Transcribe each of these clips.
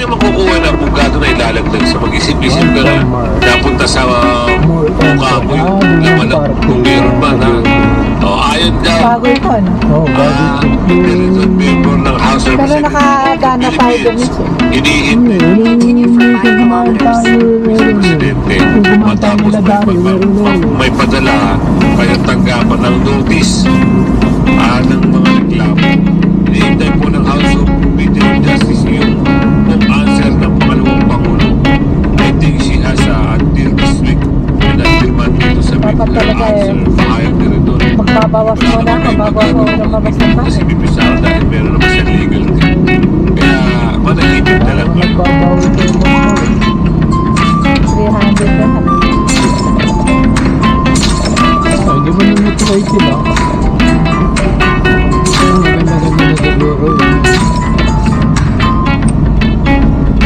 niyo makukuha na abogado na ilalaglag sa mag-isip-isip ka na napunta sa mukha mo yung laman na kung meron ba na ayon daw. Bago ito, ano? Meron member ng House of Pero nakagana tayo doon ito. Hinihintay Presidente matapos may padala kaya tanggapan ng notice ng mga reklamo. Hinihintay po ng House of Committee on Justice yung answer ng pangalawang Pangulo. I think she has until this week and until Monday to submit her answer. Pahayag din ito. Magbabawas mo na, magbabawas mo na mabas ng Kasi pipisaw dahil meron naman siya legal team. Kaya manahimik na lang. Magbabawas mo na. 300 na. Hindi mo nang natry sila. Maganda na siguro.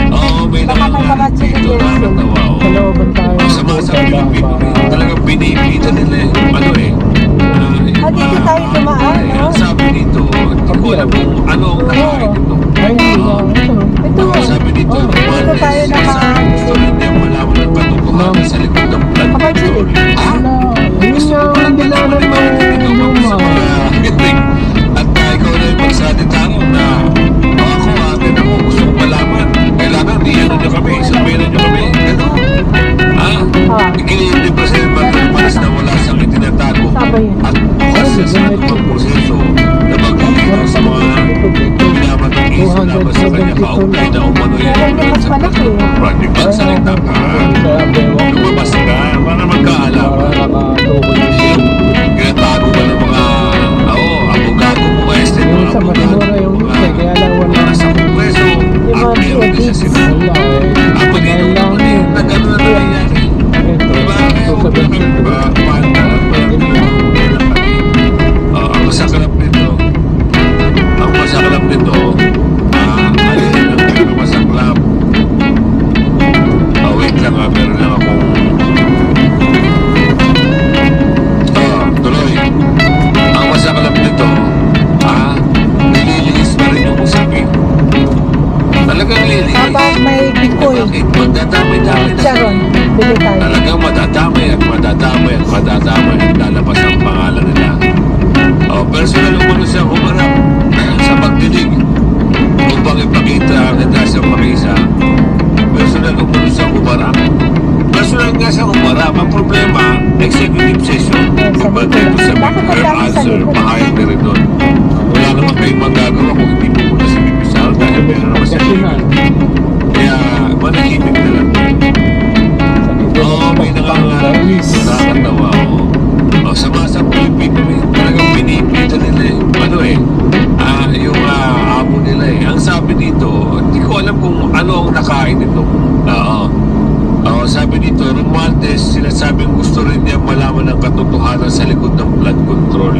Oo, may Baka may mga dito nakakatawa. Kalooban tayo. Sama sa Pilipino, talagang pinipitan nila ano Dito tayo dumaan, no? Ang sabi dito, hindi ko alam kung ano ang nakain ito. Ay, Ito. Sabi dito, Dito tayo naman. gusto rin niya malaman ng katotohanan sa likod ng blood control. Gusto mo ang nilaman mo At ikaw na yung magsalita mo na ako atin ako gusto kong malaman. Kailangan diyan nyo kami, sabihin nyo kami. Gano'n. Ikinindi pa sa malas na wala siyang itinatago. At bukas sa anumang proseso na maglilinaw sa mga binabatong isip laban sa kanya kaugnay na umano yan. Project magsalita ka. Lumabas ka para magkaalam. Ginatago ba ng mga abogado mo, este mga abogado mga nasa kongreso at meron din sa Senado. Ang malinaw naman na gano'n na nangyayari. Diba? Kaya huwag na kami paanda at parang ang masakalap nito alin ang pinakamasaklap. Wait lang meron lang akong tuloy. Ang masakalap nito nililinis pa rin yung usapin. Talagang lilinis. Habang may bikoy. Bakit? Magdadamay-damay na Sharon, bili tayo. talagang madadamay at lalabas ang pangalan nila. Personal umano siya humarap sa pagdidig upang ipakita ang handa siyang makisa. Personal umano siya humarap. Personal nga siya humarap. Ang problema, executive session. Magbantay ko sa her answer, pahayag na rin doon. Wala naman kayong magagawa kung hindi po muna si Bipisal dahil meron naman siya legal. Kaya manahimik na lang. May nakakatawa. Sama sa Pilipino talagang pinipitan nila yung amo nila Ang sabi dito, hindi ko alam kung ano ang nakain nito. Sabi dito, Romualdez, sinasabing gusto rin niya malaman ang katotohanan sa likod ng blood control.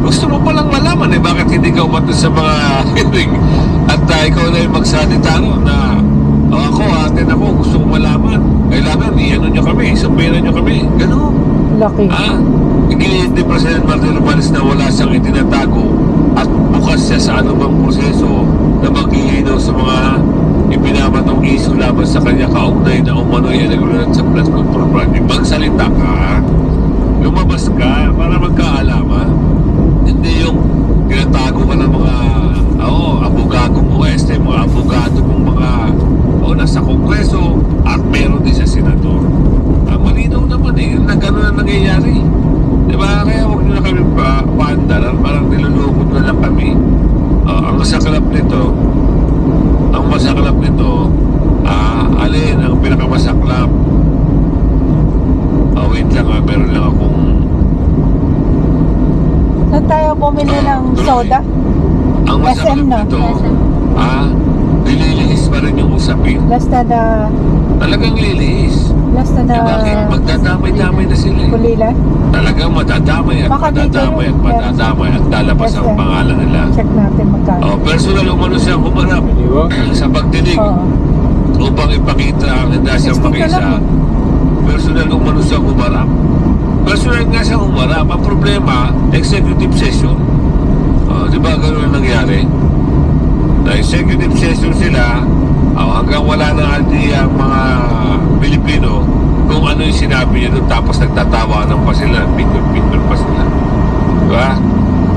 Gusto mo palang malaman bakit hindi ka umato sa mga hearing at ikaw na yung magsalita na atin ako, gusto kong malaman. Kailangan, i-ano nyo kami, sabihin nyo kami. Gano'n. Laki. Iginit ni President Martin Romualdez na wala siyang itinatago at bukas siya sa anumang proseso na maglilinaw sa mga ipinabatong iso laban sa kanya kaugnay na umano'y nagulunan sa blood control project. Magsalita ka, lumabas ka para magkaalaman. Hindi yung tinatago ka ng mga abogado mo, mga abogado mong mga nasa kongreso at meron din sa senador. Malinaw naman na gano'n na nangyayari. Diba? Kaya huwag nyo na kami paandaran, parang nilulukot na lang kami. Ang masakalap nito, alin ang pinakamasaklap? Wait lang meron lang akong Saan tayo bumili ng soda? ang masakalap SM, no? nito, SM. nililihis pa rin yung usapin. Last na na Talagang lilihis. Bakit? Magdadamay-damay na sila. Kulila? Talagang madadamay at Baka dito madadamay at lalabas ang pangalan nila. Check natin magkano. Personal umano siyang humarap sa pagdinig upang ipakita ang handa siyang makisa. Personal umano siyang humarap. Personal nga siyang humarap. Ang problema, executive session. Di ba gano'n ang nangyari? Na executive session sila, talagang wala na idea ang mga Pilipino kung ano yung sinabi niya doon, tapos nagtatawanan pa sila, picture pa sila. Diba?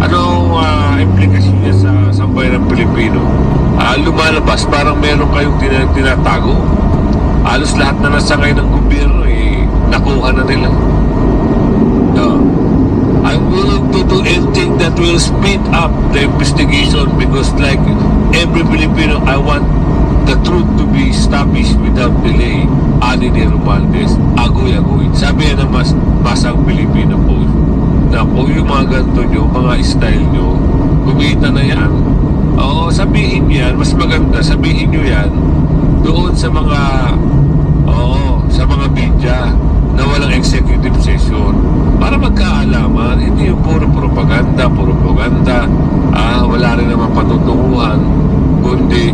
Anong implikasyon niya sa sambayan ng Pilipino? Lumalabas, parang meron kayong tinatago. Halos lahat na nasangay ng gobyerno, nakuha na nila. No. I'm willing to do anything that will speed up the investigation because like every Filipino, I want the truth to be established without delay. Ani ni Romualdez, agoy-agoy. Sabi yan ng masang Pilipino po, na po yung mga ganito nyo, mga style nyo, kumita na yan. Oo, sabihin yan, mas maganda, sabihin nyo yan doon sa mga, sa mga media na walang executive session para magkaalaman, hindi yung puro propaganda, wala rin naman patutunguhan, kundi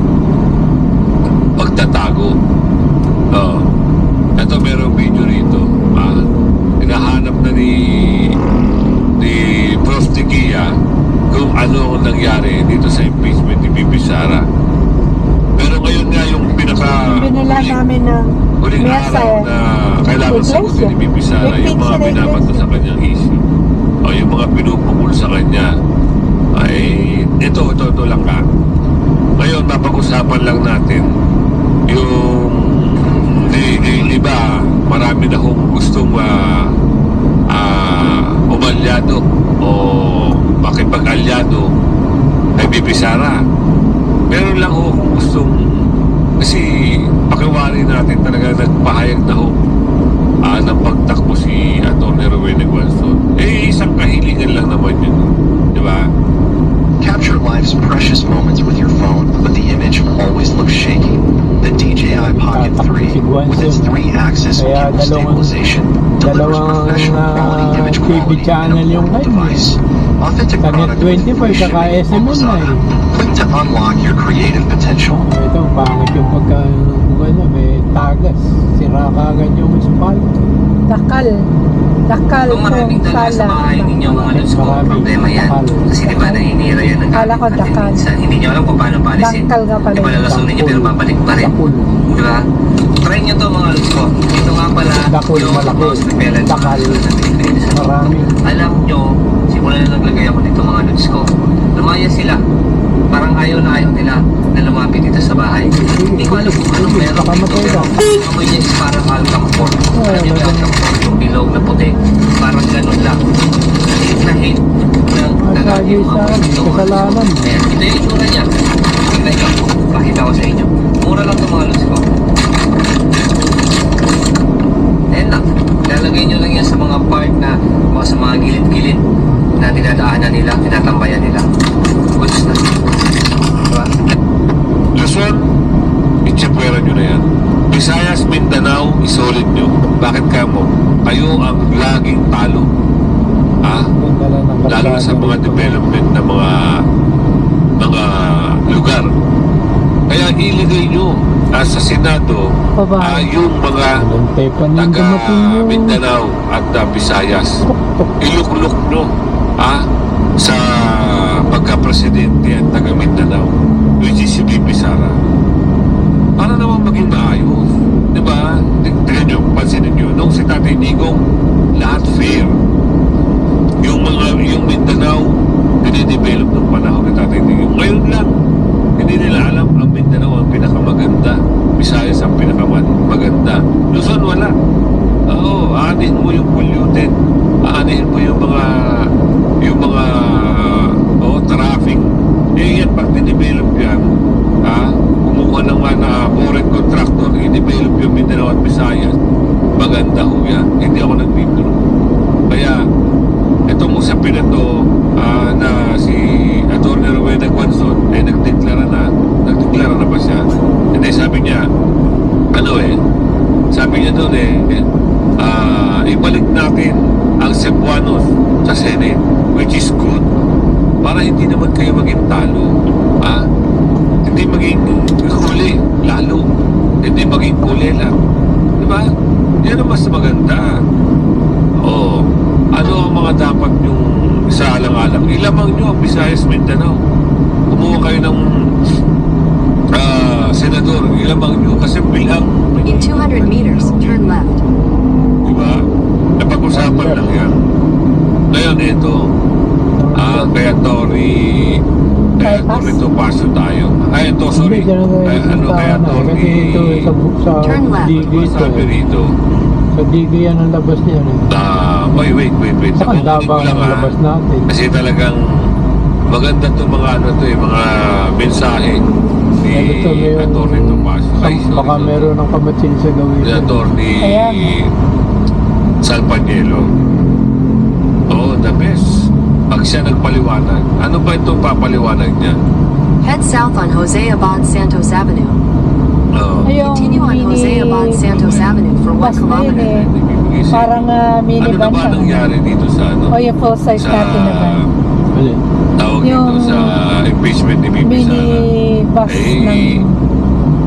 pagtatago. Ito merong video rito. Hinahanap na ni Prof. Tikia kung ano ang nangyari dito sa impeachment ni Bibi Sara. Pero ngayon nga yung Binila namin ng huling mesa araw na kailangan sagutin ni Bibi Sara yung mga binabato sa kanyang issue o yung mga pinupukul sa kanya ay ito lang ka. Ngayon mapag-usapan lang natin yung iba, marami na kong gustong umalyado o makipag-alyado kay Bibi Sara. Meron lang ho kung gustong, kasi pakiwari natin talaga nagpahayag na ho ng pagtakbo si Atty. Rowena Guanzon. Isang kahilingan lang naman yun. Di ba? Capture life's precious moments with your phone, but the image always looks shaky. The DJI Pocket 3, with its 3-axis Kaya gimbal stabilization, delivers professional quality image TV quality in channel a yung mobile kanya. device. Authentic Sa product Net24 information saka made SMN na Amazon. Click to unlock your creative potential. Ito, pangit yung may tagas. Sira kagad yung spike. Dakal Kung maraming kung talaga sa sala. bahay ninyo, mga lods ko, Marami. problema yan. Kasi di ba naninira yan ng Kala ko natin dakal. minsan. Hindi nyo alam kung paano paalisin. Dakal ka pala. Di ba lalasunin nyo pero babalik pa rin. Dakul. Di ba? Try nyo to mga lods ko. Ito nga pala Dakul, yung malaki. mouse repellent. Dakal. Marami. Alam nyo, simula na naglagay ako dito mga lods ko. Lumaya sila. Parang ayaw nila na lumapit dito sa bahay. Hindi ko alam kung anong meron Baka dito. matay Pero lang. amoy niya is parang alcamfor. Alam niyo yung alcamfor, yung bilog na puti. Parang ganun lang. Hit ng Lagi sa kasalanan. Ayan, ito yung itsura niya. Tingnan nyo, pakita ko sa inyo. Mura lang ito mga lods ko. Ayan lang. Lalagay nyo lang yan sa mga part na, sa mga gilid-gilid na dinadaanan nila, tinatambayan nila. Goods na. Diba? Luzon, itsapwera nyo na yan. Visayas, Mindanao, isolid nyo. Bakit ka mo? Kayo ang laging talo. Lalo sa mga development na mga lugar. Kaya iligay nyo sa Senado yung mga taga Mindanao at Visayas. Iluk-luk nyo sa pagka-presidente at taga Mindanao, which is si Bibi Sara, para naman maging maayos. Diba? Tingnan nyo, pansinin nyo, nung si Tatay Digong, lahat fair. Yung Mindanao, dinidevelop ng panahon ni Tatay Digong. Ngayon lang, hindi nila alam ang Mindanao ang pinakamaganda, Visayas ang pinakamaganda. Luzon, wala. Oo, aanin mo yung polluted, aanin mo yung mga traffic. Yan, pag dinevelop yan, kumuha naman na foreign contractor, i-develop yung Mindanao at Visayas, maganda ho yan. Hindi ako nagbibiro. Kaya, itong usapin na to, na si Atty. Rowena Guanzon ay nagdeklara na ba siya? Hindi, sabi niya doon ibalik natin ang Cebuanos sa Senate, which is good, para hindi naman kayo maging talo, hindi maging huli lalo, hindi maging kulela, diba? Yan ang mas maganda. Ano ang mga dapat yung sa alang-alang? Ilamang nyo ang Visayas, Mindanao. Kumuha kayo ng senador, malamang nyo kasi bilang, In 200 meters, turn left. di ba? Napag-usapan lang yan. Ngayon, ito, kaya Tori, Topacio tayo. Ay, ito, sorry. Hindi, dyan na Ay, ano, kaya Tori, kasi ito sa Turn left. Digi ito. sabi rito, Sa Digi yan ang labas niya. wait. Saka Kukunin ko Davao lang, ang labas natin. Kasi talagang maganda to mga ano to mga mensahe ni Ito, may- Atty. Topacio. Ay, sorry, Baka sorry. meron ng kamatsin sa gawin. Ni Atty. Ayan. Salpanielo. Oh, the best. Pag siya nagpaliwanag. Ano ba itong papaliwanag niya? Head south on Jose Abad Santos Avenue. Oh. Yung Continue on Jose Abad Santos Avenue for 1 bus na yun kilometer. eh. Ibibigay sa'yo. Parang ano na minivan ba siya. nangyari dito sa ano? O yung full size natin naman. Alin? Tawag dito Yung sa impeachment ni Bibi Mini Sara. bus Eh, ng...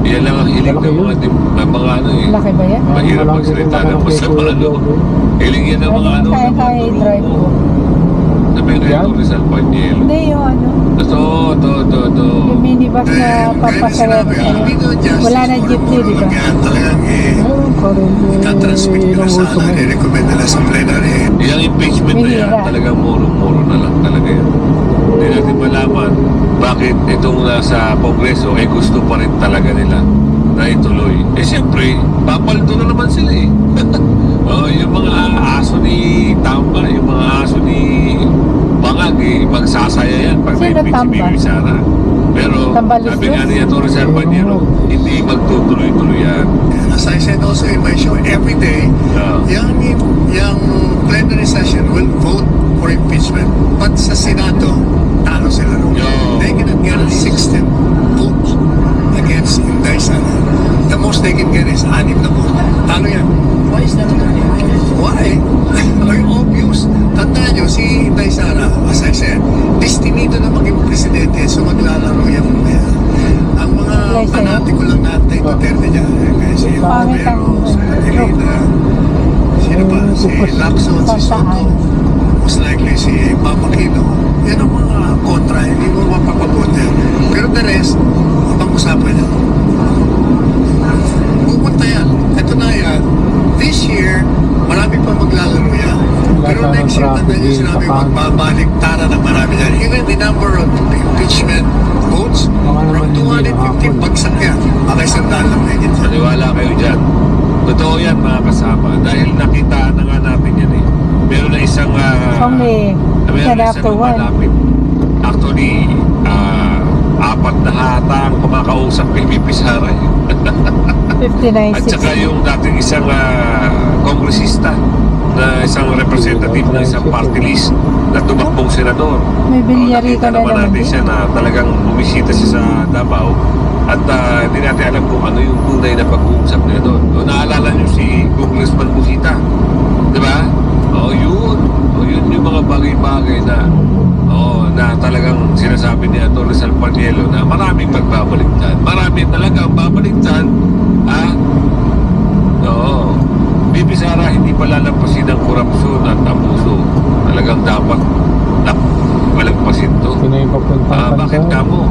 yan lang ang hiling Malaki ng mga, yun. mga ano eh. Laki ba yan? Mahirap Walang magsalita kailangan ng kay masama Kuya ano. Jogo. Hiling yan ng mga ano. Kaya ng mga i-drive tulong ko. mo. Sabi na Yan? ito, Rizal Panyel. Hindi yung ano, Ito. yung minibus na papasarero sa'yo. Wala na jeepney, di ba? Talagang Meron pa rin. tatransmit ko na inuuso sana, mo. i-recommend nila sa plenary. Yung impeachment na yan, Mahirap. talagang muro-muro na lang talaga yan. Hindi natin malaman bakit itong nasa Kongreso ay gusto pa rin talaga nila na ituloy. Eh siyempre, papaldo na naman sila eh. Oh, yung mga aso ni Tamba, yung mga aso ni Bangag eh, magsasaya yan pag may Sino impeach si Tamba? Bibi Sara. Pero Tambaluslos? sabi nga niya Torres Arbanero, hindi magtutuloy-tuloy yan. And as I said also in my show, every day, yung plenary session will vote for impeachment. But sa Senado, talo sila ron. Yo. They cannot get 16 votes against Inday Sara. The most they can get is 6 na vote. Talo yan. Why is that? Why? Ay, obvious. Tandaan nyo, si Inday Sara, as I said, destinido na maging presidente, so maglalaro yan. Ang mga Yes, sir. fanatiko lang natin, Duterte dyan. Kaya si Pangit ang- Romero, si Elena, sino pa? Si Lacson, si Soto, most likely si Papa Quino. Yan ang mga kontra, hindi mo mapapabote. Pero the rest, ibang usapan yan. Pupunta yan. Ito na yan. This year, marami pa maglalaro yan. Pero Lahat next ng year, traffic tanda nyo din sinabi, sa pan. magbabalik tara ng marami yan. Even the number of impeachment votes, Baka from naman hindi 250, nakapon. bagsak yan. Baka isang daan lang higit yan. Maniwala kayo dyan. Totoo yan mga kasama. Dahil nakita na nga natin yan eh. Meron na isang Only meron 10 na after isang 1. malapit. Actually, 4 na hata ang kumakausap kay Bibi Sara eh. 59, At saka 60. yung dating isang kongresista na isang representative ng isang party list na tumakbong senador. May bilyari Nakita ka na naman naman natin din. siya na talagang bumisita siya sa Davao at hindi natin alam kung ano yung tunay na pag-uusap nila doon. O, naalala niyo si Congressman Busita, di ba? Yun yung mga bagay-bagay na na talagang sinasabi ni Atty. Salpanielo na maraming magbabaligtad. Marami talagang babaliktad. Bibi Sara, hindi pa lalampasin ang korupsyon at abuso. Talagang dapat malagpasin to. Sino yung papuntang Bakit ka mo?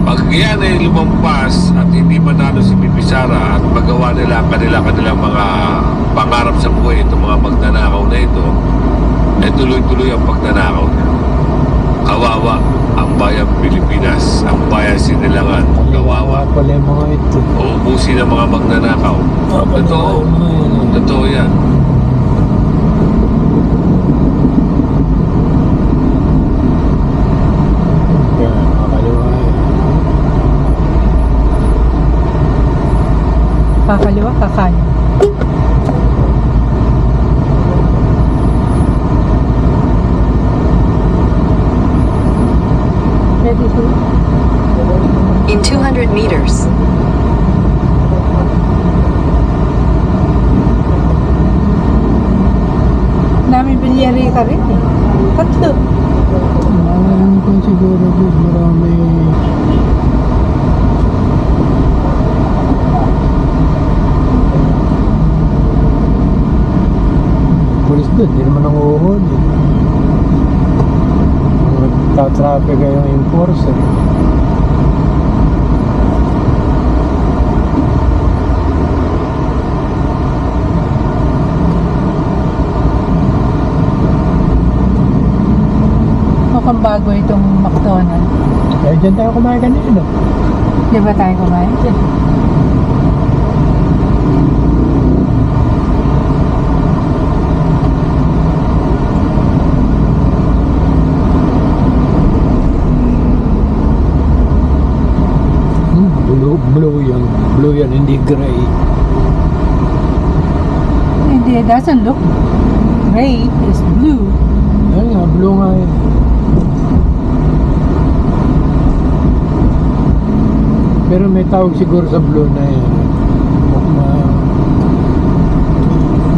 Pag yan ay lumampas at hindi manalo si Bibi Sara at magawa nila ang kanilang mga pangarap sa buhay, itong mga magnanakaw na ito, tuloy-tuloy ang pagnanakaw niya. Kawawa ang bayang Pilipinas, ang bayan Sinilangan, kawawa. Pala yung mga ito. Uubusin ang mga magnanakaw. Totoo. Totoo yan. Kaya nakakaliwa eh. Kakaliwa, kakanin. Ready to? In 200 meters, Namin bilyari ka rin eh. Tatlo. Marami ko siguro Diyos, marami. Pulis doon, hindi naman nanguhod eh. Nagtatraffic yung enforcer. Ay, dyan tayo kumain kanina. Di ba tayo kumain? Blue yan. Blue yan, hindi gray. Hindi, it doesn't look gray. It's blue. Ay nga, blue nga yan. Pero may tawag siguro sa blue na yan.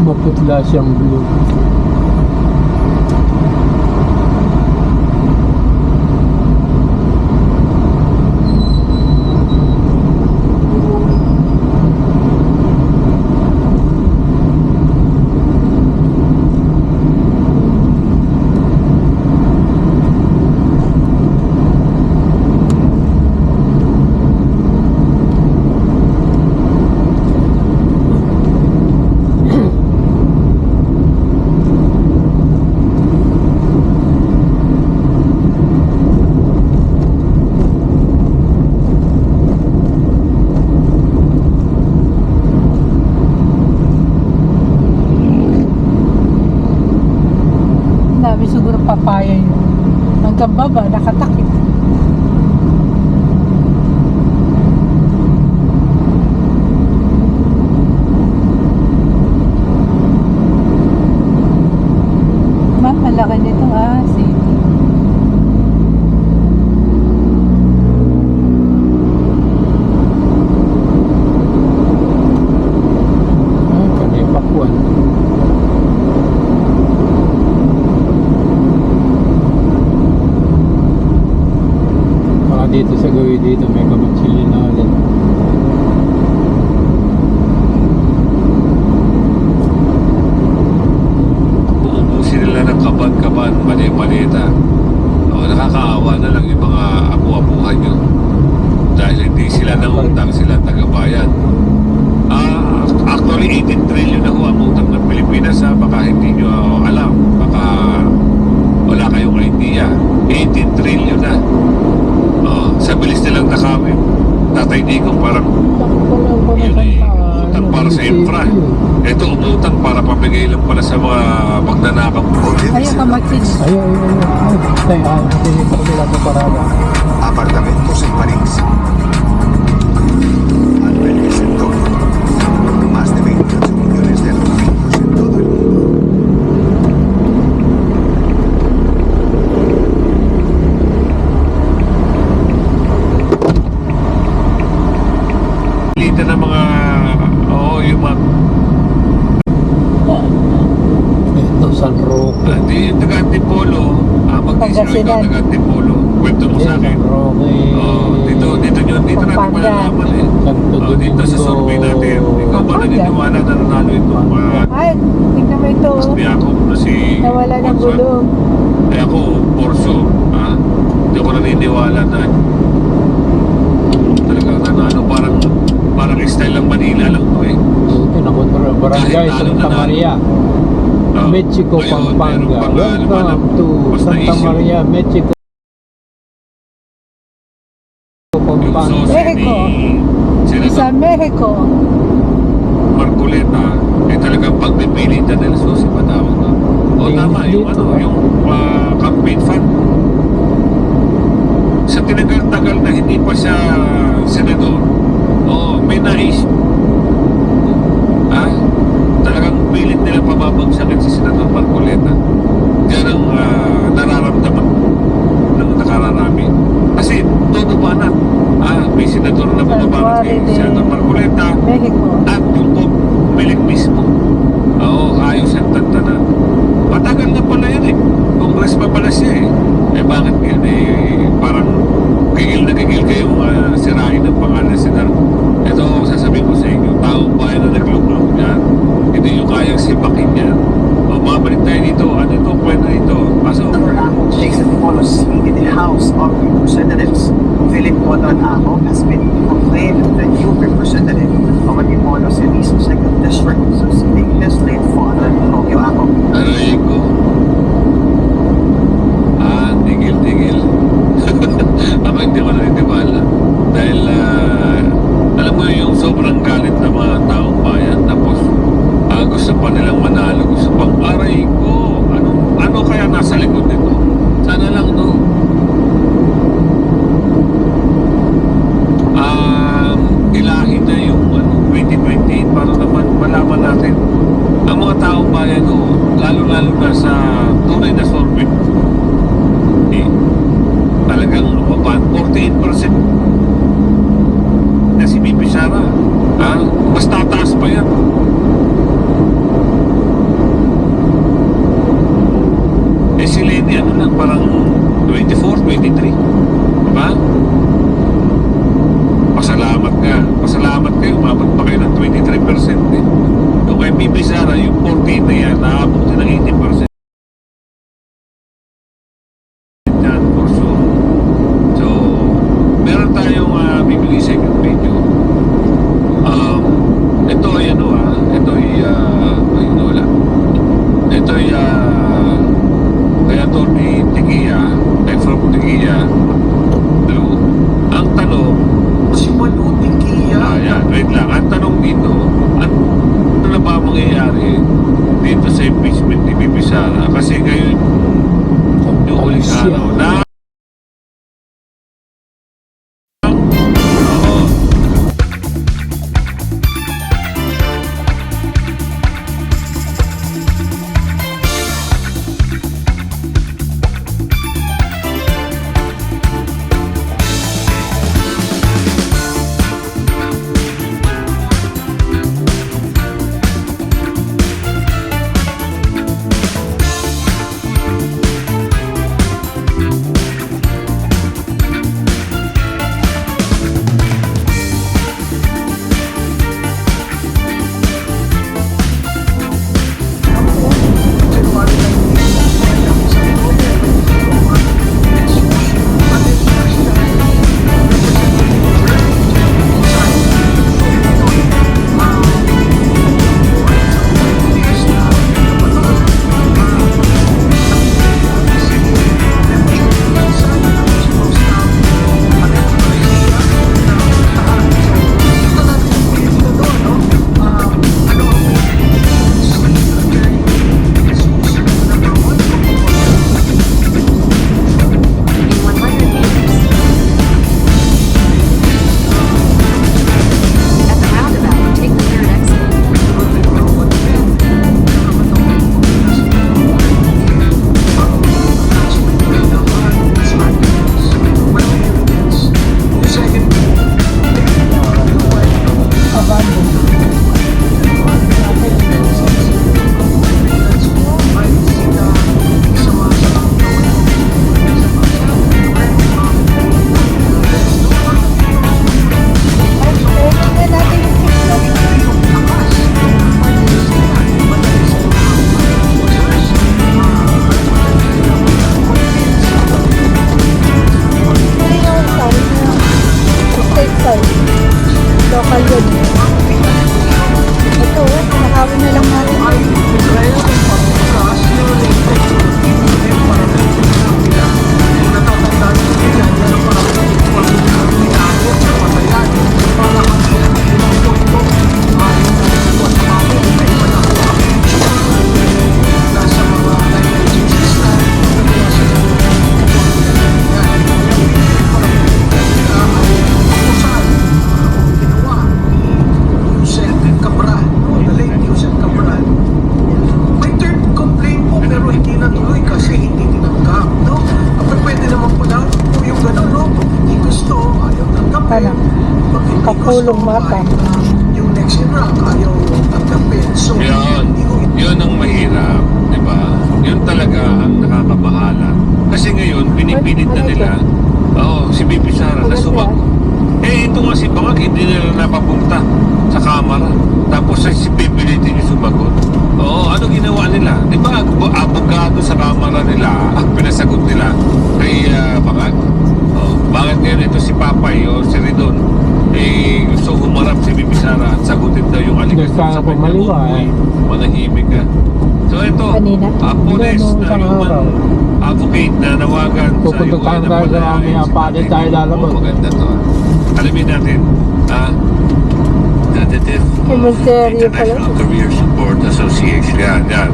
Maputla siyang blue. Dami siguro papaya yun. Hanggang baba, nakatakip. Ma'am, malaki nito city. Ay, Kanipakuan. Baka dito sa gawin dito may kamatsili na ulit. Uubusin nila ng kaban-kaban, mali-malita. Nakakaawa na lang yung mga apu-apuhan nyo. Dahil hindi sila nangutang, sila tagabayan. Actually, 18 trillion na ho ang utang ng Pilipinas. Baka hindi nyo alam. Baka wala kayong idea. 18 trillion na. Sa bilis nilang nakawin. Tatay Digong parang yun ay utang para sa infra. Ito umutang para pamigay lang pala sa mga magnanakaw. Ayun, kamatsin. Ay. Tayo, hindi pa sila sa parada. Apartamentos en París. Albergues en Tokio. Más de 28 millones de alojamientos en todo el mundo. Lita ng mga yung mga Ito, San Roque. taga-Antipolo. Mag-isip ikaw Pangasinan. taga-Antipolo. Kwento mo sa akin. San Roque. Dito natin Pampanga. malalaman eh. Santo Dito sa Domingo. survey natin. Ikaw ba Pampanga. naniniwala na nanalo itong Ay, tingnan mo ito. Biako na si Nawala ng Borso? gulong. Eh ako, Borso. Hindi ako naniniwala na talagang nanalo. Parang style lang Manila lang to eh. Ito, nakontrol. Barangay Kahit talo Santa na Maria. Mexico, Ngayon, Pampanga. meron pang Welcome to basta Santa issue. Maria, Mexico, Yung Pampanga. sosi Mexico. ni Sa Senator Mexico. Marcoleta, talagang pagpipilitan nila susi patawag na. Tama, yung yung campaign fund. Sa tinagal-tagal na hindi pa siya senador, may nais. Talagang pilit nila pababagsakin si Senator Marcoleta. Yan ang nararamdaman ng nakararami. Kasi todo ba na? May senador na bumabagsak si Senator Marcoleta Mexico. at yung Comelec mismo. Ayos ang tantana. Matagal na pala yan eh. Congress pa pala siya eh. Bakit yan eh? Parang gigil na gigil kayo sirain ang pangalan siya. Ito, sasabihin ko sa inyo, taong bayan na nagluglog yan. Hindi nyo kayang sipakin yan. Mabalik tayo dito. Ano ito? Pwede dito. Pasok. Senator Aco takes Antipolo seat in the House of Representatives. Philip Cotton Aco has been proclaimed the new representative of Antipolo's Eliso 2nd District, succeeding his late father, Romeo Aco. Aray ko. Tigil. Ako hindi ko Mas tataas pa yan. Eh si Lenny, ano lang, parang 24, 23. Diba? Pasalamat kayo, umabot pa kayo ng 23% eh. Yung kay Bibi Sara, yung 14 na yan, naabot din ng 80%. Yan, for sure. So, meron tayong bibili second video. Ito ay ano ito ay ayun na wala. Ito ay kay Atty. Tigia, kay from Tigia. Hello. Ang tanong, Si Maluting Kia. yan, wait lang. Ang tanong dito, ano na ba mangyayari dito sa impeachment ni Bibi Sara? Kasi ngayon, yung huling araw na oo. In 100 meters. At the roundabout, take the third exit. Local yun. Ito, nakawin na lang natin. May third complaint po pero hindi natuloy kasi hindi tinanggap, no? Pwede naman po daw po yung gano'n, no? Pag hindi gusto, ayaw tanggapin. Ano? Pag hindi Kapulong gusto, mata. yung next in rank, ayaw tanggapin. So, Yun, hindi ko yun ang mahirap, di ba? Yun talaga ang nakakabahala. Kasi ngayon, pinipilit na nila, si Bibi Sara na sumagot. Eh, ito nga si Bangag, hindi nila napapunta sa kamera. Tapos si pipilitin yung sumagot. Oo, ano ginawa nila? Di ba, abogado sa kamera nila, pinasagot nila kay Bangag. Bakit ngayon ito si Papay o si Ridon, gusto humarap si Bibi Sara at sagutin daw yung aligasyon Gusto sa ka pumaliwa, Uy, manahimik ka. So ito, Kanina? Pulis Hindi, nung na isang human araw. advocate na nawagan Pupunta sa tayo sa aming apalit tayo lalabas. Maganda to. Alamin natin, Cemetery pala. International Career Support Association. Yan.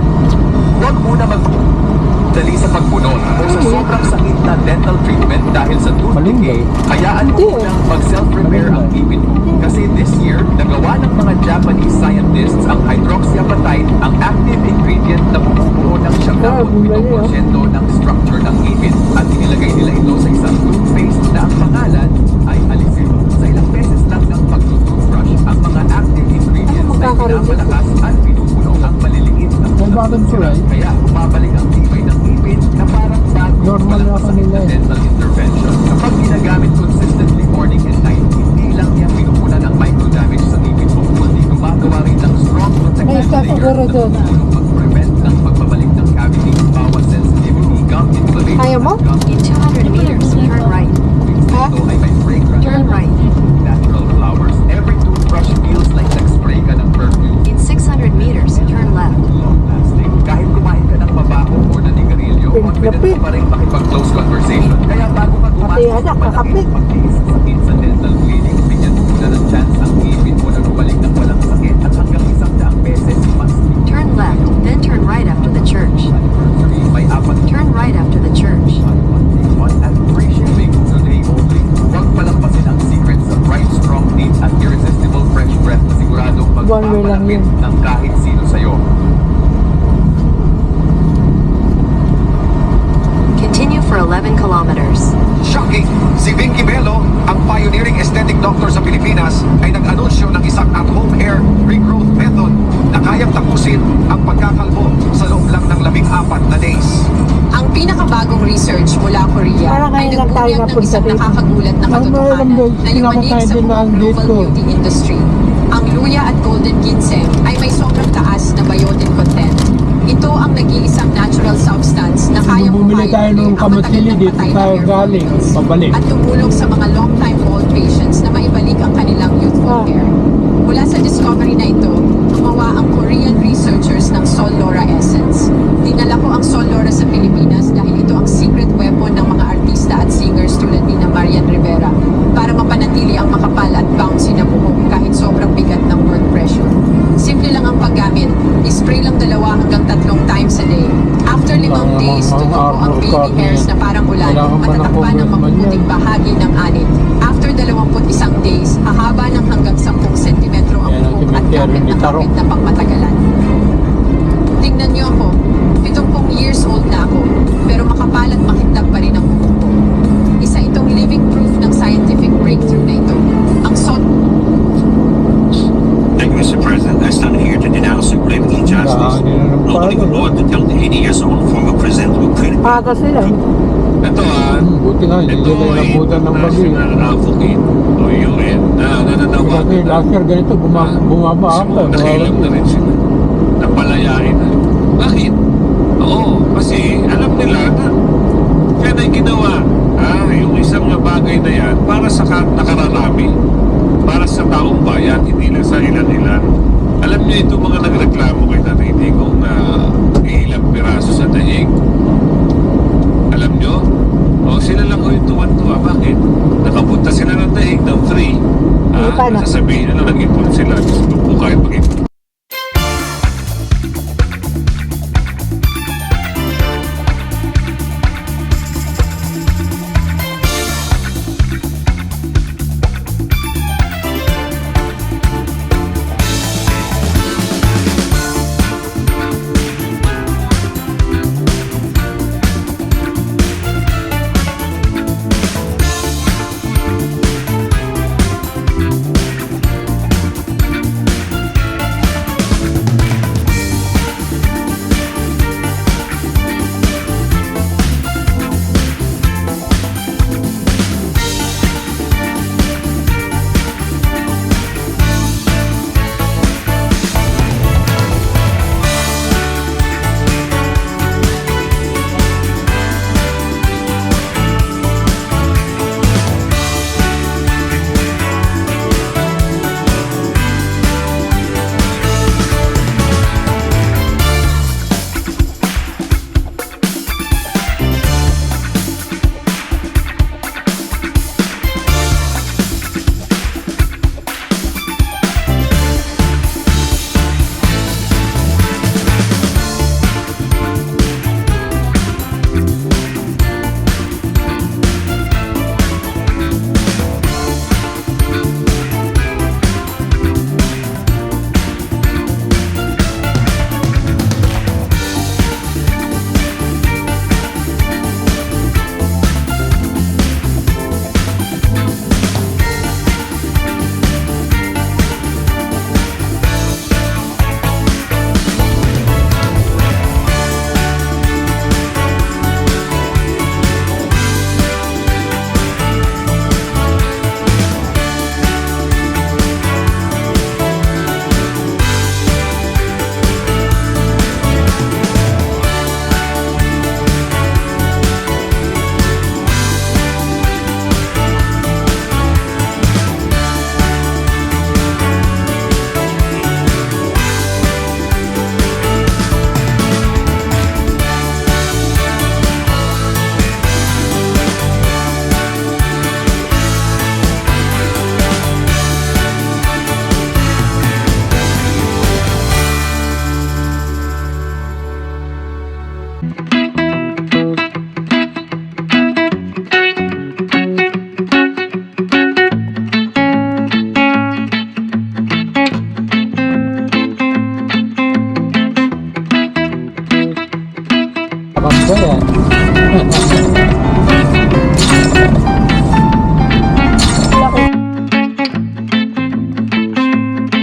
Huwag muna magdali sa pagbuno o sa sobrang sakit na dental treatment dahil sa tooth decay, hayaan mo munang mag-self-repair ang ngipin mo. Kasi this year, nagawa ng mga Japanese scientists ang hydroxyapatite, ang active ingredient na bumubuo ng 77% ng structure ng ngipin at inilagay nila ito sa isang toothpaste na ang pangalan ay Alisil. Sa ilang beses lang ng pag-toothbrush, ang mga active ingredients doon. mag-prevent ng pagbabalik ng cavity, bawat sensitivity, gum inflammation, Kaya mo? gum In 200 meters, turn right. Ha? ito ay may fragrance, Turn right. natural flowers. Every toothbrush feels like nag-spray ka ng perfume. In 600 meters, turn left. Long-lasting. Kahit kumain ka ng mabaho o naninigarilyo, confident ka pa rin makipag-close conversation. Kaya bago ka Pati pumasok anak, sa malaki kakapit. pag-tiis sa sakit sa dental clinic, bigyan mo muna ng chance ang ngipin mo na bumalik ng walang sakit at hanggang 100 beses mas Turn left, then turn right after the church. anniversary. May apat Turn right after the church. one at free shipping today only. Huwag palampasin ang secret sa bright, strong teeth at irresistible fresh breath na siguradong One way lang magpapalapit yun. ng kahit sino sa'yo. Continue for 11 kilometers. Shocking! Si Vinky Bello, ang pioneering aesthetic doctor sa Pilipinas, ay nag-anunsyo ng isang at-home hair regrowth method na kayang tapusin ang pagkakalbo sa loob lang ng 14 na days. Ang pinakabagong research mula Korea Parang ay ngayon lang tayo nagbunyag ng napunta isang dito. nakakagulat na Ang katotohanan meron doon, na yumanig pinakatayo sa din na ang buong date global ko. beauty industry. Ang luya at golden ginseng ay may sobrang taas na biotin content. Ito ang nag-iisang natural substance na kayang Nung bumili tayo ng kamatsili, dito tayo galing, pabalik. at tumulong sa mga long-time old patients na maibalik ang kanilang youthful hair. Mula sa discovery na ito, gumawa ang Korean researchers ng Sol Laura Essence. Dinala ko ang Sol Laura sa Pilipinas dahil ito ang secret weapon ng mga artista at singers tulad ni na Marian Rivera para mapanatili ang makapal at bouncy na buhok kahit sobrang bigat ng work pressure. Simple lang ang paggamit. Spray lang 2 hanggang 3 times a day. After 5 days, Ang tutubo ang arbor baby card hairs na parang ulan, kailangan pa ng matatakpan ng congressman mapuputing yan. bahagi ng anit. After 21 days, hahaba ng hanggang 10 sentimetro ang Yan ang buhok at cemetery gamit ni ng Tarok. kapit na pangmatagalan. Tingnan niyo ako. 70 years old na ako, pero makapal at makintab pa rin ang buhok ko. Isa itong living proof ng scientific breakthrough na ito. Ang Thank you, Mr. President. I stand here to denounce the grave injustice. Opening the door to tell the 80 years old former president to credit Paga sila. Ito Buti nga, hindi ito nila ay nabutan ng bagyo. National Advocate o UN na Kasi nananawagan last year ganito, bumaba ako. Nakilam na rin sila. Napalayain na. Bakit? Oo, kasi alam nila na yan ay ginawa. Yung isang bagay na yan para sa nakararami. Para sa taong bayan, hindi lang sa ilan-ilan. Alam niyo ito mga nagreklamo kay Tatay Digong na ilang piraso sa daig. Alam niyo? O sila lang ko yung tuwan-tuwa. Bakit? Nakapunta sila ng daig ng free. paano? Sasabihin nila nag-ipon sila. Gusto po kahit mag-ipon.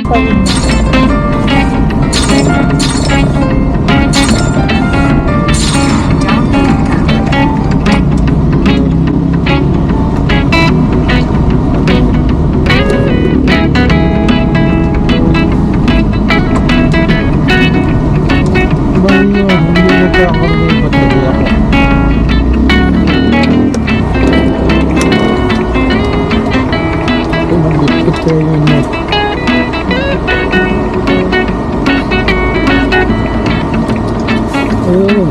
pa rin. Hindi nagkakaroon ng baterya ko. Ito, mag-bitbit ko yung net. Ayun.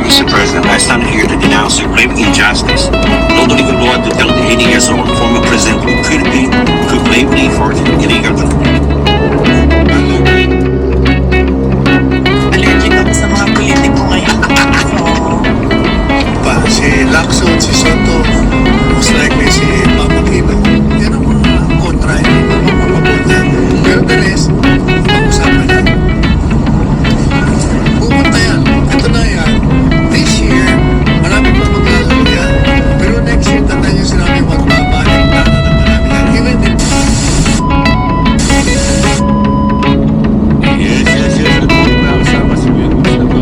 Mr. President, I stand here to denounce the grave injustice. Not only the law to tell the 80 years old former president who could bravely fought illegal. Allergic ako sa mga politiko ngayon. Pa, si Lacson, si Soto, most likely si Papakino. Yan ang mga kontra, hindi mo mapapunta. Pero the rest, pag-usapan yan. Pupunta yan. Ito na yan. This year, marami pa maglalaro yan. Pero next year, tandaan yung sinabi magbabalik na marami yan. Even if Yes. Good morning mga kasama si Kuya Gusto na po.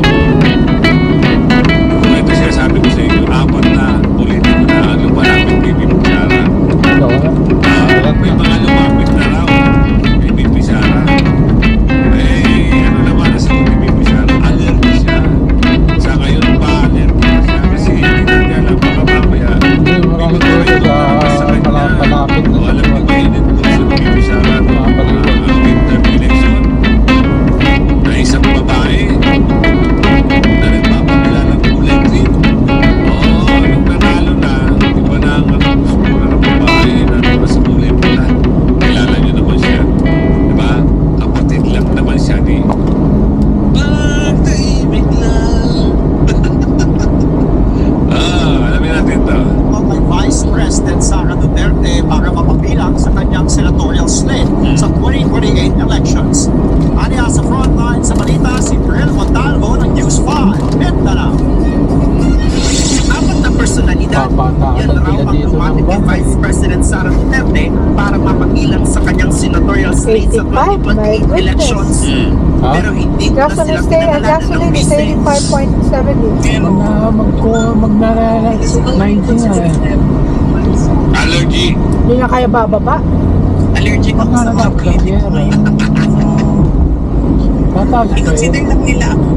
Ito siya sabi ko sa inyo, 4 na politiko na lumalapit kay Bibi Sara. May mga lumapit na raw kay Bibi Sara. Ano naman na sa Bibi Sara, allergy siya. Sa ngayon pa, allergy na siya kasi hindi niya alam baka mamaya. Hindi, marami ko sa malapit na Alam niyo ba yun ito sa Bibi Sara midterm election na isang babae na nagpapakilala ng kulay green. Nung nanalo na, di ba na ang mura ng babae na nasa sa kulay pula. Kilala niyo naman siya. Di ba? Kapatid lang naman siya ni Pagtaimik lang. Alamin natin ito. Kay Vice President Sara Duterte para mapabilang sa kanyang senatorial slate sa 2028 elections. Aniya sa frontline sa balita si Brel Montalvo ng News 5, Mindanao. Apat na personalidad yan raw ang lumapit kay Vice President Sara Duterte para mapabilang sa kanyang senatorial slate sa 2028 elections. Pero hindi ko na sila pinangalanan ng missing. 85.7. Magnarala 90 na eh. Allergy. Hindi na kaya bababa. Allergic ako sa mga politiko ngayon. Tataas ko I-consider lang nila ako.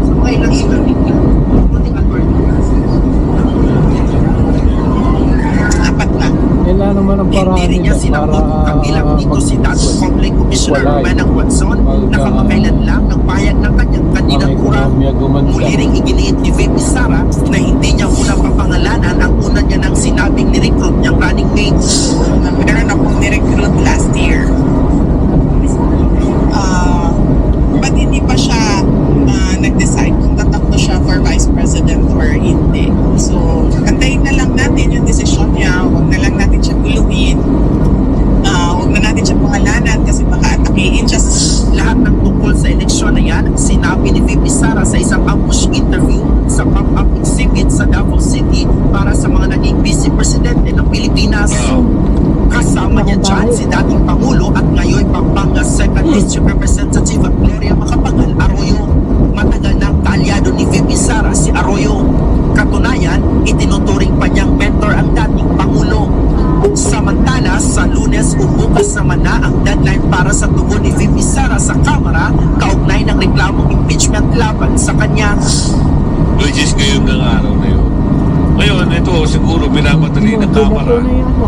Sa mga ilang sila. Apat lang. Kailan naman ang paraan Hindi rin niya nila sinabot ang ilang dito si Dato Public Commissioner Manang Watson na kamakailan lang ng payag ng kanyang kandidatura. Muli ring iginiit ni VP Sara na hindi niya muna papangalanan ang una niya nang sinabing nirecruit niyang running mate. Meron akong nirecruit last year. Ba't hindi pa siya nag-decide kung tatakbo siya for Vice President or hindi? So, antayin na lang natin yung desisyon niya. Huwag na lang natin siya guluhin. Huwag na natin siya pangalanan kasi baka atakihin siya. Lahat ng tungkol sa eleksyon na yan, sinabi ni VP Sara sa isang ambush interview sa pop-up exhibit sa Davao City para sa mga naging vice presidente ng Pilipinas. Kasama niya dyan si dating Pangulo at ngayon Pampanga 2nd District Representative at Gloria Macapagal Arroyo. Matagal ng kaalyado ni VP Sara si Arroyo. Katunayan, itinuturing pa niyang mentor ang dating Pangulo. Samantala, sa Lunes bukas naman na ang deadline para sa tugon ni VP Sara sa Kamara kaugnay ng reklamong impeachment laban sa kanya. Which is ngayong ng araw na yun. Ngayon, ito siguro binabatali ng Kamara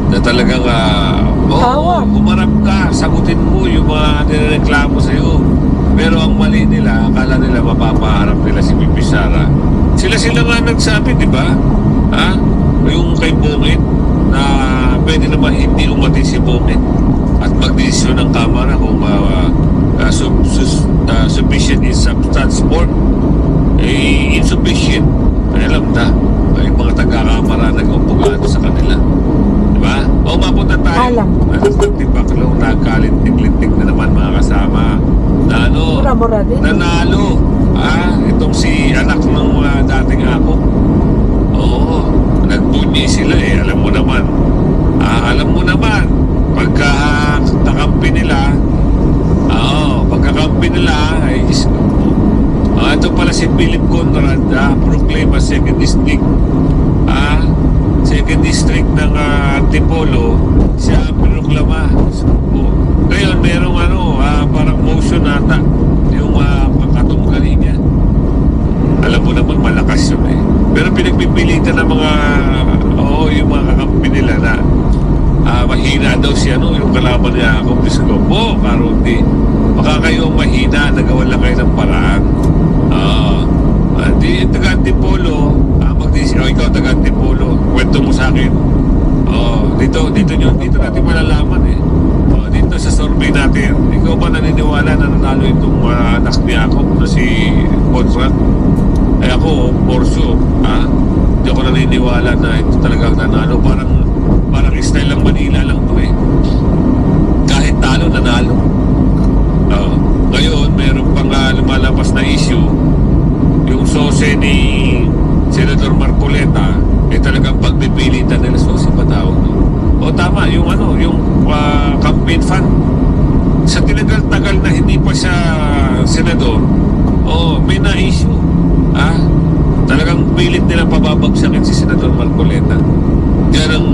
na talagang umarap ka, sagutin mo yung mga nireklamo sa iyo. Pero ang mali nila, akala nila mapapaharap nila si Bibi Sara. Sila nga nagsabi, di ba? Yung kay Bungit na pwede naman hindi umatin si Bungit at magdesisyon ng Kamara kung sufficient in substance for insufficient. Alam na, may mga taga-Kamara nag-umpugado sa kanila. Diba? O mapunta tayo. Nagtibaklo, nagkalintig-lintig na naman mga kasama. Na nanalo. Itong si anak Philip Conrad proclaim as second district ng Antipolo, siya ang pinuklama. Ngayon, merong parang motion nata yung katunggali niya. Alam mo naman malakas yun eh. Pero pinagpipilitan ng yung mga kakampi nila na mahina daw siya, yung kalaban niya ako, Piscopo, Karundi. Baka kayo mahina, nagawa lang kayo ng paraan. Di taga-Antipolo, ikaw taga-Antipolo, kwento mo sa akin. Dito natin malalaman eh. Dito sa survey natin, ikaw ba naniniwala na nanalo itong anak ni Jacob na si Conrad? Ay ako, for sure, hindi ako naniniwala na ito talagang nanalo. Parang style lang Manila lang to eh. Kahit talo, nanalo. Ngayon, meron pang lumalabas na issue. Yung sose ni Senator Marcoleta talagang pagpipilitan nila. Sose ba tawag no? Tama, yung campaign fund. Sa tinagal-tagal na hindi pa siya senador, may na-issue. Talagang pilit nila pababagsakin si Senator Marcoleta. Yan ang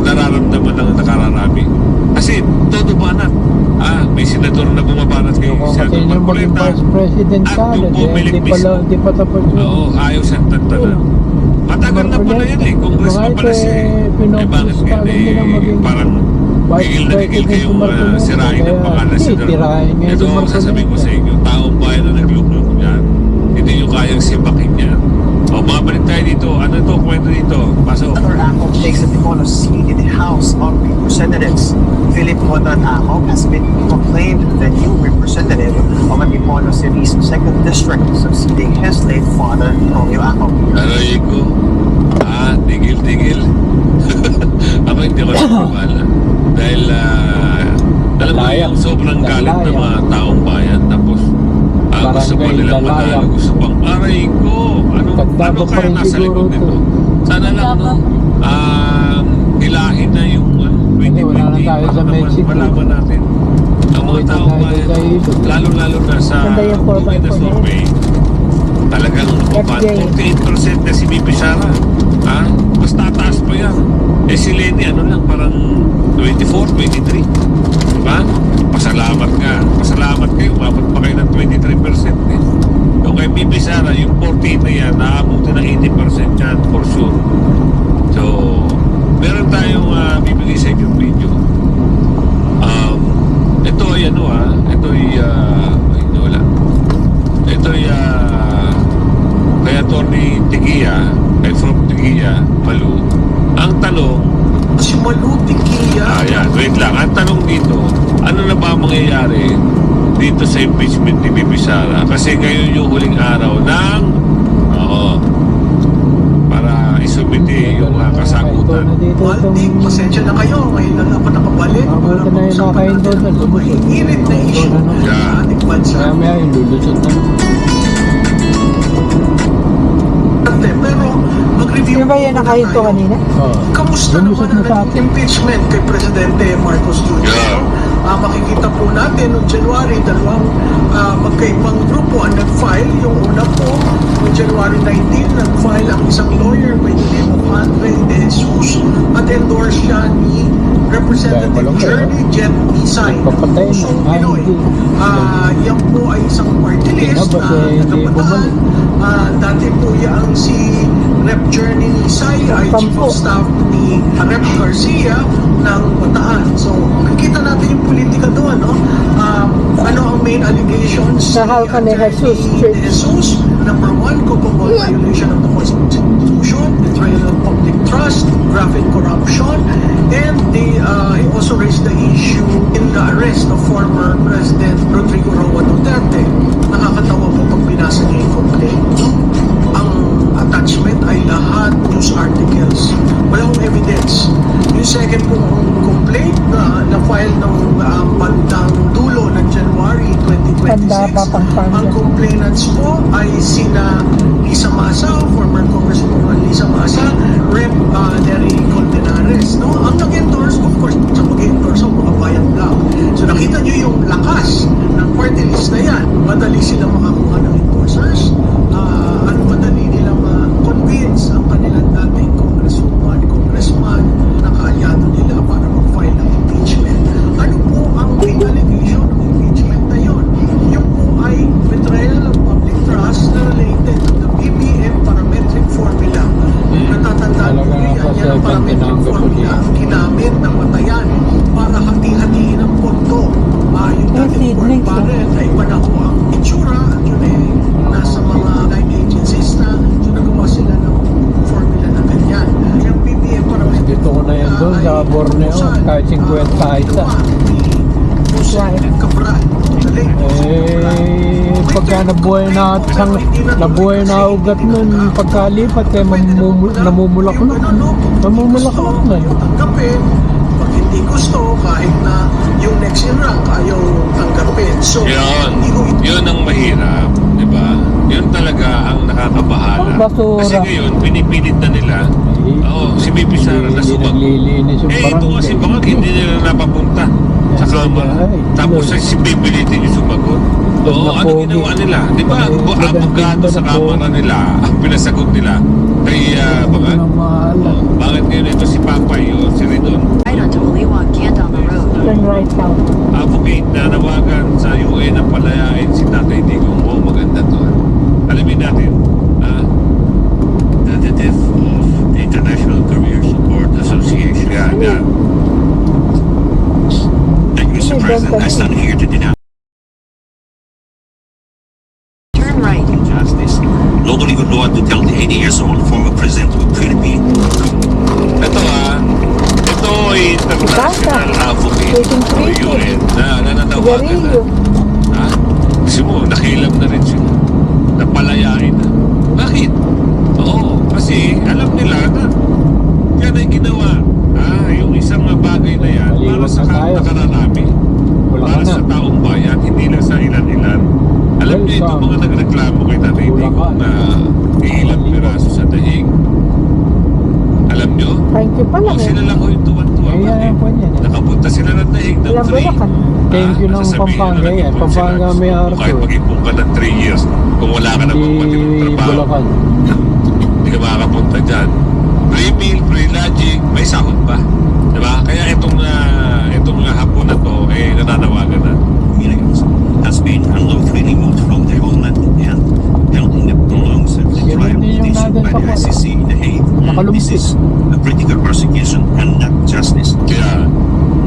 nararamdaman ng nakararami. Kasi todo banat. May senador na bumabanat kay Senator Marcoleta. Vice President At yung pumilit mismo. Hindi pa tapos yun. Ayaw siyang tagtanan. Matagal na pala yan eh. Congress pa pala siya eh. Bakit yan eh? Parang gigil na gigil kayong sirain ang pangalan sa ito ang sasabihin ko sa inyo. Taong bayan na naglulok yan. Hindi nyo kayang sibakin yan. Mabalik tayo dito. Ano ito? Kwento dito. Pasok. Senator Acop takes Antipolo seat in the House of Representatives. Philip Conrad Acop has been proclaimed the new representative of Antipolo City's 2nd District, succeeding his late father, Romeo Acop. Aray ko. Tigil. Ako hindi ko nakawala. Dahil alam mo yung sobrang galit ng mga taong bayan. Tapos gusto pa nilang manalo. Gusto pang aray ko. Ano kaya nasa likod nito? Sana lang hilahin na yung 2020 para naman malaman natin ang mga taong bayan, lalo na sa tunay na survey, talagang 48% na si Bibi Sara. Mas tataas pa yan. Si Lenny parang 24, 23. Diba? Pasalamat kayo, umabot pa kayo ng 23% eh. Yung kay Bibi Sara, yung 48 na yan, naabuti ng 80% yan for sure. So, meron tayong bibigay sa inyong video. Ito ay kay Atty. Tigia, from Tigia, Malu. Ang tanong, Si Malu Tigia. wait lang. Ang tanong dito, ano na ba mangyayari dito sa impeachment ni Bibi Sara? Kasi ngayon yung huling araw ng para isubiti yung kasagutan. Maldi, pasensya na kayo. Ngayon lang ako nakabalik. Para pag-usapan natin ang mainit na issue sa ating bansa. Kaya lulusot na. Pero mag-review Di ba yan nakahinto kanina? Kamusta naman ang impeachment kay Presidente Marcos Jr.? Makikita po natin noong January, dalawang magkaibang grupo ang nag-file. Yung una po, noong January 19, nag-file ang isang lawyer by the name of Andre De Jesus at endorse siya ni Representative Journey Jet Isay ng Pusong Pinoy. Yan po ay isang party list na nagapatahan. Dati po yan si Rep Journey Isay ay Chief of Staff ni Rep Garcia ng Bataan. So, makikita natin yung politika doon, no? Ano ang main allegations? Ni Jesus. Number 1, culpable violation of the Constitution, betrayal of public trust, graphic corruption, and he also raised the issue in the arrest of former President Rodrigo Roa Duterte. Nakakatawa po pag binasa niya yung complaint. Ang attachment ay lahat news articles. Walang evidence. Yung second pong complaint na file ng bandang dulo ng January 2026, ang complainants po ay sina Lisa Masa, former Congresswoman Lisa Masa, Rep. Nery Colmenares. No? Ang nag-endorse, of course, sa mag-endorse ang mga bayan lang. So nakita nyo yung lakas ng party list na yan. Madali sila makakuha ng endorsers. 50 isa. Pagka nabuhay na ugat nun, pagkalipat eh, namumulak na. Tanggapin, pag hindi gusto, kahit na yung next in rank ayaw tanggapin. So, Yun ang mahirap, di ba? Yun talaga ang nakakabahala. Basura. Kasi ngayon, pinipilit na nila. Si BP Sara na sumagot. Naglilinis yung Ito kasi baka hindi nila napapunta sa kamara. Tapos si pipilitin yung sumagot. Ano ginawa nila? Di ba? Abogado sa kamara nila, ang pinasagot nila. Kaya baka, bakit ngayon ito si Papay o si Ridon? Right onto Maliwag, Gandon Road. Turn right now. Advocate na nawagan sa UN na palayain si Tatay Digong. Maganda to. Alamin natin, the death of the International Career Support Association. The Mr. President, I stand here to denounce Turn right. injustice. Lord of legal law to tell the 80 years old former president of the Philippines. Ito ito ay international advocate o UN na nananawagan na. Kasi mo, nakilap na rin sila. Napalayain na. Bakit? Kasi alam nila na yan ay ginawa. Yung isang bagay na yan para sa nakararami. Para sa taong bayan, hindi lang sa ilan-ilan. Alam niyo ito mga nagreklamo kay Tatay Digong na ilang piraso sa dahig. Alam niyo? Thank you pala. Sila lang yung tuwan-tuwa. Nakapunta sila ng dahig ng 3. Thank you ng Pampanga yan. Pampanga may araw. Kahit mag-ipong ka ng 3 years, kung wala ka namang matinong trabaho, hindi ka makakapunta dyan. Free meal, free lodging, may sahod pa. Diba? Kaya itong hapon na to, nananawagan na. Millions has been unlawfully removed from their homeland and held in the prolonged trial petition by the ICC in The Hague. This is a critical persecution and not justice.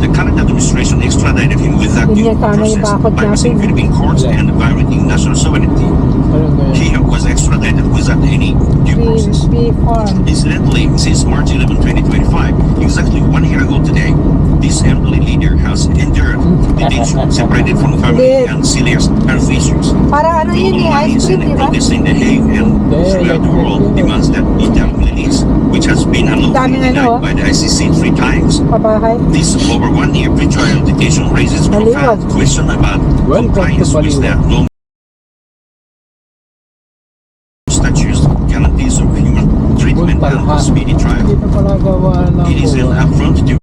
The current administration extradited him without due process, bypassing Philippine courts and violating national sovereignty. He was extradited without any due process. Incidentally, since March 11, 2025, exactly 1 year ago today, this elderly leader has endured detention, separated from family and serious health issues. Para ano yun Global bodies and protests in The Hague and throughout the world demands that he be released, which has been unlawfully denied by the ICC 3 times. This over 1 year pre-trial detention raises profound question about compliance with the law statutes, guarantees of human treatment and speedy trial. It is an affront to